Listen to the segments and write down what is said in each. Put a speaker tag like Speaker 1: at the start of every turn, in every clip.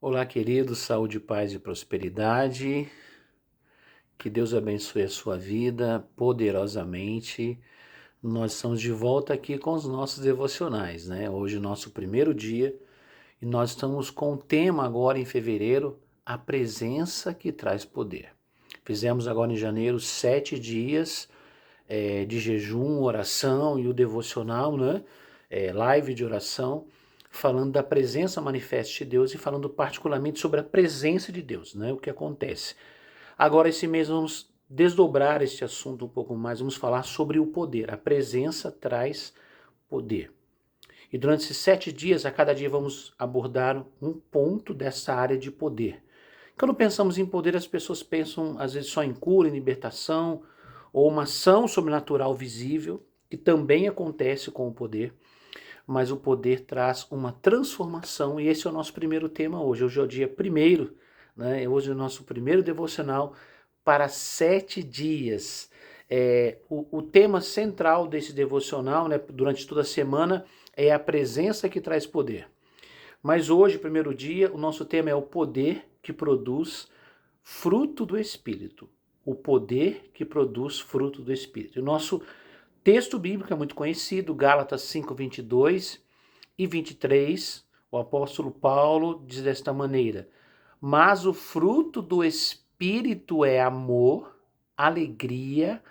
Speaker 1: Olá, queridos, saúde, paz e prosperidade. Que Deus abençoe a sua vida poderosamente. Nós estamos de volta aqui com os nossos devocionais, né? Hoje é o nosso primeiro dia e nós estamos com o tema agora em fevereiro, a presença que traz poder. Fizemos agora em janeiro 7 dias de jejum, oração e o devocional, né? Live de oração, falando da presença manifesta de Deus e falando particularmente sobre a presença de Deus, né? O que acontece. Agora, esse mês, vamos desdobrar este assunto um pouco mais, vamos falar sobre o poder. A presença traz poder. E durante esses 7 dias, a cada dia, vamos abordar um ponto dessa área de poder. Quando pensamos em poder, as pessoas pensam às vezes só em cura, em libertação, ou uma ação sobrenatural visível, que também acontece com o poder, mas o poder traz uma transformação, e esse é o nosso primeiro tema hoje. Hoje é o dia primeiro, né? Hoje é o nosso primeiro devocional para 7 dias. O tema central desse devocional, né, durante toda a semana, é a presença que traz poder. Mas hoje, primeiro dia, o nosso tema é o poder que produz fruto do Espírito. O poder que produz fruto do Espírito. O nosso texto bíblico é muito conhecido, Gálatas 5, 22 e 23. O apóstolo Paulo diz desta maneira: mas o fruto do Espírito é amor, alegria,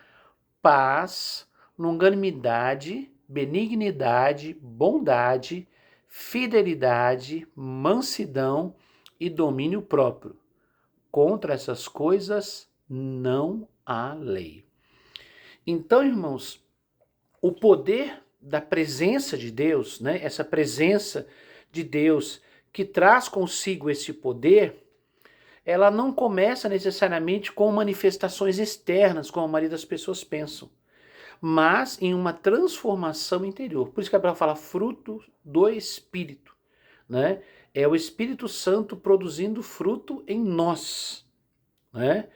Speaker 1: paz, longanimidade, benignidade, bondade, fidelidade, mansidão e domínio próprio. Contra essas coisas não há lei. Então, irmãos, o poder da presença de Deus, né? Essa presença de Deus que traz consigo esse poder, ela não começa necessariamente com manifestações externas, como a maioria das pessoas pensam, mas em uma transformação interior. Por isso que a Bíblia fala fruto do Espírito, né? É o Espírito Santo produzindo fruto em nós, né?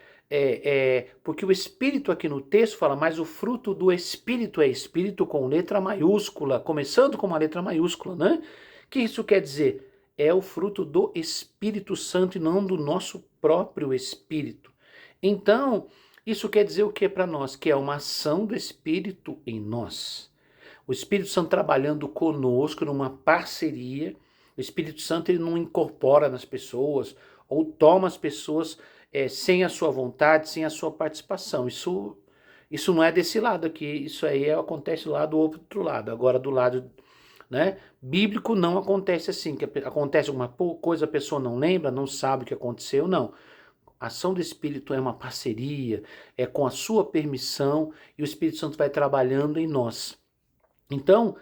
Speaker 1: Porque o Espírito aqui no texto fala, mas o fruto do Espírito é Espírito com letra maiúscula, começando com uma letra maiúscula, né? O que isso quer dizer? É o fruto do Espírito Santo e não do nosso próprio Espírito. Então, isso quer dizer o que para nós? Que é uma ação do Espírito em nós. O Espírito Santo trabalhando conosco numa parceria. O Espírito Santo ele não incorpora nas pessoas ou toma as pessoas sem a sua vontade, sem a sua participação. Isso não é desse lado aqui, isso aí acontece lá do outro lado. Agora do lado, né, bíblico não acontece assim, que acontece alguma coisa, a pessoa não lembra, não sabe o que aconteceu, não. A ação do Espírito é uma parceria, é com a sua permissão e o Espírito Santo vai trabalhando em nós. Então,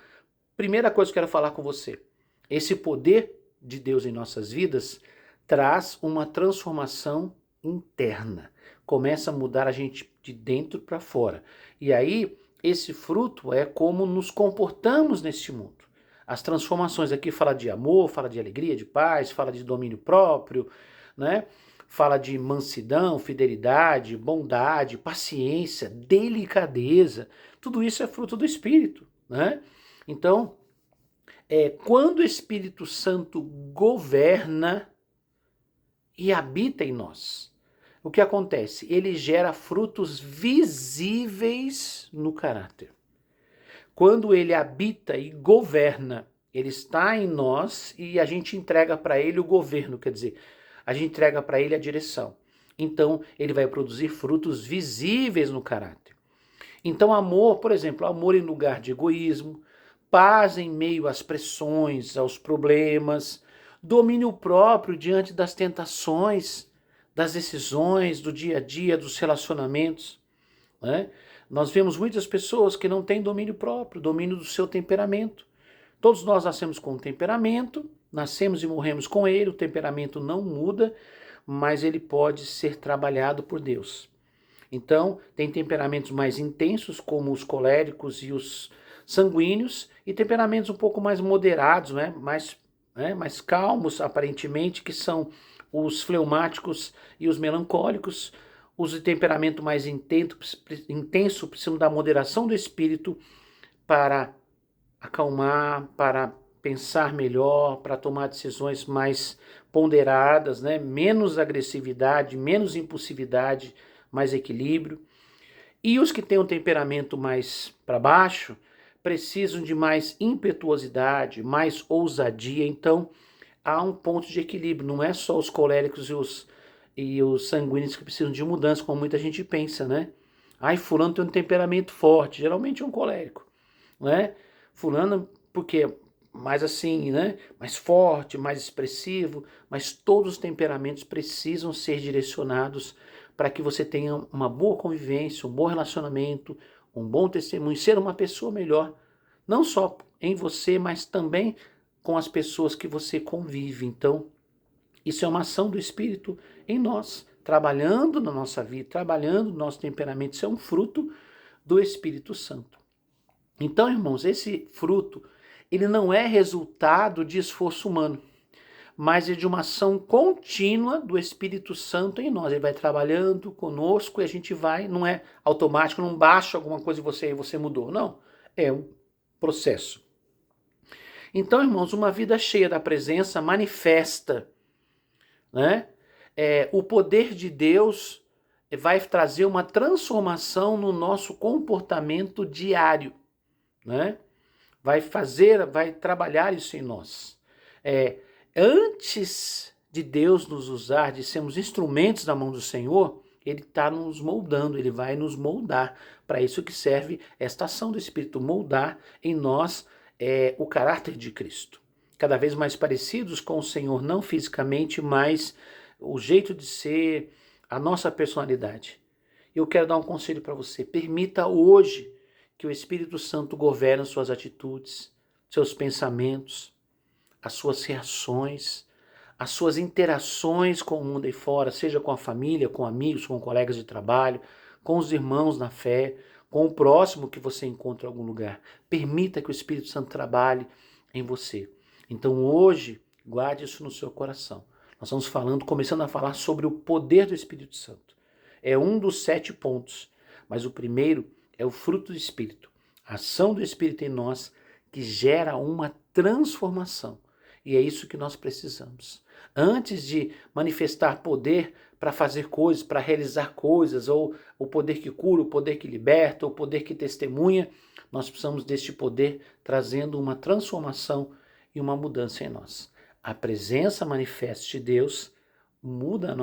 Speaker 1: primeira coisa que eu quero falar com você, esse poder de Deus em nossas vidas traz uma transformação interna. Começa a mudar a gente de dentro para fora. E aí, esse fruto é como nos comportamos neste mundo. As transformações aqui fala de amor, fala de alegria, de paz, fala de domínio próprio, né? Fala de mansidão, fidelidade, bondade, paciência, delicadeza. Tudo isso é fruto do Espírito, né? Então, quando o Espírito Santo governa e habita em nós, o que acontece? Ele gera frutos visíveis no caráter. Quando ele habita e governa, ele está em nós e a gente entrega para ele o governo, quer dizer, a gente entrega para ele a direção. Então, ele vai produzir frutos visíveis no caráter. Então, amor, por exemplo, amor em lugar de egoísmo, paz em meio às pressões, aos problemas, domínio próprio diante das tentações, das decisões, do dia a dia, dos relacionamentos, né? Nós vemos muitas pessoas que não têm domínio próprio, domínio do seu temperamento. Todos nós nascemos com um temperamento, nascemos e morremos com ele, o temperamento não muda, mas ele pode ser trabalhado por Deus. Então, tem temperamentos mais intensos, como os coléricos e os sanguíneos, e temperamentos um pouco mais moderados, mais calmos, aparentemente, que são os fleumáticos e os melancólicos. Os de temperamento mais intenso precisam da moderação do espírito para acalmar, para pensar melhor, para tomar decisões mais ponderadas, né? Menos agressividade, menos impulsividade, mais equilíbrio. E os que têm um temperamento mais para baixo precisam de mais impetuosidade, mais ousadia. Então, há um ponto de equilíbrio. Não é só os coléricos e os sanguíneos que precisam de mudança, como muita gente pensa, né? Ai, fulano tem um temperamento forte. Geralmente é um colérico, né? Fulano, porque mais assim, né? Mais forte, mais expressivo. Mas todos os temperamentos precisam ser direcionados para que você tenha uma boa convivência, um bom relacionamento, um bom testemunho, ser uma pessoa melhor, não só em você, mas também com as pessoas que você convive. Então, isso é uma ação do Espírito em nós, trabalhando na nossa vida, trabalhando no nosso temperamento. Isso é um fruto do Espírito Santo. Então, irmãos, esse fruto, ele não é resultado de esforço humano, mas é de uma ação contínua do Espírito Santo em nós. Ele vai trabalhando conosco e a gente vai, não é automático, não baixa alguma coisa e você mudou. Não, é um processo. Então, irmãos, uma vida cheia da presença manifesta, né? O poder de Deus vai trazer uma transformação no nosso comportamento diário, né? Vai trabalhar isso em nós. Antes de Deus nos usar, de sermos instrumentos na mão do Senhor, Ele está nos moldando, Ele vai nos moldar. Para isso que serve esta ação do Espírito, moldar em nós o caráter de Cristo. Cada vez mais parecidos com o Senhor, não fisicamente, mas o jeito de ser, a nossa personalidade. Eu quero dar um conselho para você. Permita hoje que o Espírito Santo governe suas atitudes, seus pensamentos, as suas reações, as suas interações com o mundo aí fora, seja com a família, com amigos, com colegas de trabalho, com os irmãos na fé, com o próximo que você encontra em algum lugar. Permita que o Espírito Santo trabalhe em você. Então hoje, guarde isso no seu coração. Nós estamos começando a falar sobre o poder do Espírito Santo. É um dos 7 pontos, mas o primeiro é o fruto do Espírito. A ação do Espírito em nós que gera uma transformação. E é isso que nós precisamos. Antes de manifestar poder para fazer coisas, para realizar coisas, ou o poder que cura, o poder que liberta, o poder que testemunha, nós precisamos deste poder trazendo uma transformação e uma mudança em nós. A presença manifesta de Deus muda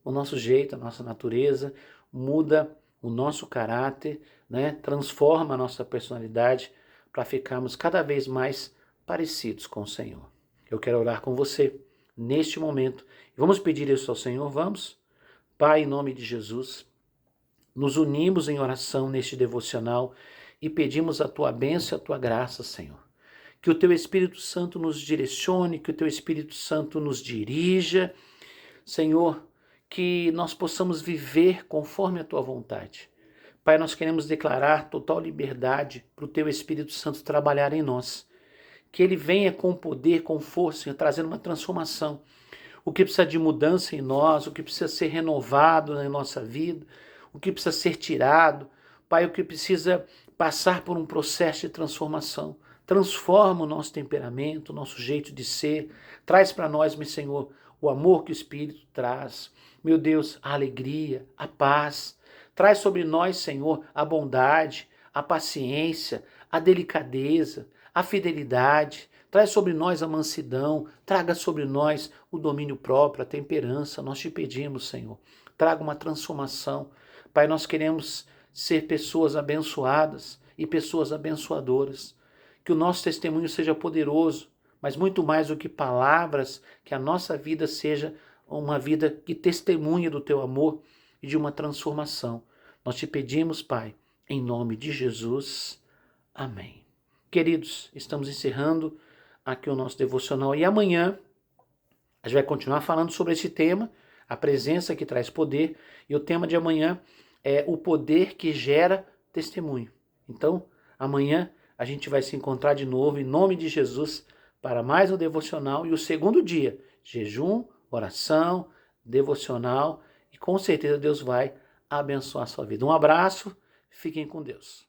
Speaker 1: o nosso jeito, a nossa natureza, muda o nosso caráter, né? Transforma a nossa personalidade para ficarmos cada vez mais parecidos com o Senhor. Eu quero orar com você neste momento. Vamos pedir isso ao Senhor, vamos? Pai, em nome de Jesus, nos unimos em oração neste devocional e pedimos a tua bênção e a tua graça, Senhor. Que o teu Espírito Santo nos direcione, que o teu Espírito Santo nos dirija, Senhor, que nós possamos viver conforme a tua vontade. Pai, nós queremos declarar total liberdade para o teu Espírito Santo trabalhar em nós. Que ele venha com poder, com força, trazendo uma transformação. O que precisa de mudança em nós, o que precisa ser renovado na nossa vida, o que precisa ser tirado. Pai, o que precisa passar por um processo de transformação. Transforma o nosso temperamento, o nosso jeito de ser. Traz para nós, meu Senhor, o amor que o Espírito traz. Meu Deus, a alegria, a paz. Traz sobre nós, Senhor, a bondade, a paciência, a delicadeza, a fidelidade. Traz sobre nós a mansidão. Traga sobre nós o domínio próprio, a temperança. Nós te pedimos, Senhor. Traga uma transformação. Pai, nós queremos ser pessoas abençoadas e pessoas abençoadoras. Que o nosso testemunho seja poderoso, mas muito mais do que palavras, que a nossa vida seja uma vida que testemunhe do teu amor e de uma transformação. Nós te pedimos, Pai, em nome de Jesus. Amém. Queridos, estamos encerrando aqui o nosso devocional e amanhã a gente vai continuar falando sobre esse tema, a presença que traz poder, e o tema de amanhã é o poder que gera testemunho. Então, amanhã a gente vai se encontrar de novo em nome de Jesus para mais um devocional e o segundo dia, jejum, oração, devocional, e com certeza Deus vai abençoar a sua vida. Um abraço, fiquem com Deus.